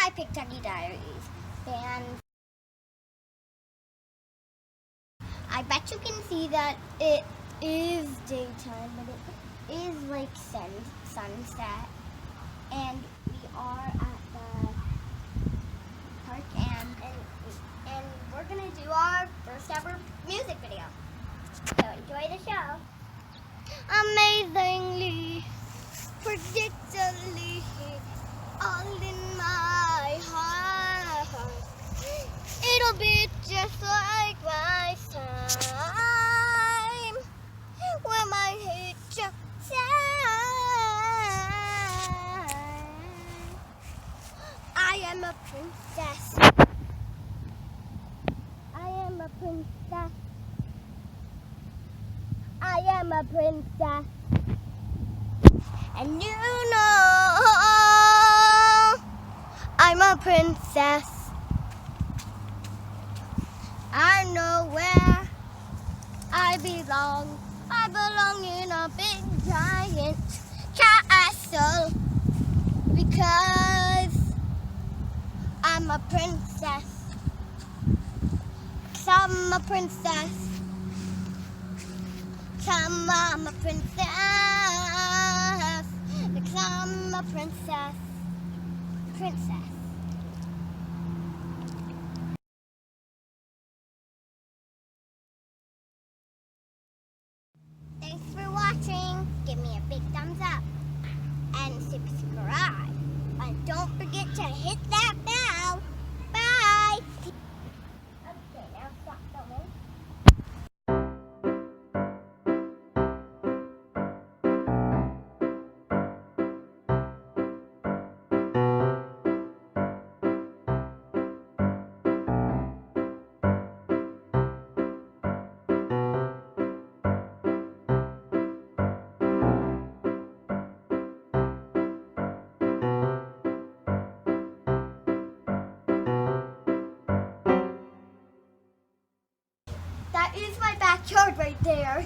I picked Ducky Diaries. And I bet you can see that it is daytime, but it is like sunset. And we are at the park, and we're gonna do our first ever music video. So enjoy the show. Amazingly, predictably, all in my heart. It'll be just like my time when I hit your time. I am a princess. I am a princess. I am a princess. And you know I'm a princess. I know where I belong. I belong in a big giant castle because I'm a princess. 'Cause I'm a princess. 'Cause I'm a princess. Because I'm a princess. Princess. Thanks for watching. Give me a big thumbs up and subscribe. And don't forget to hit that bell. Bye. Okay, now stop filming. That is my backyard right there.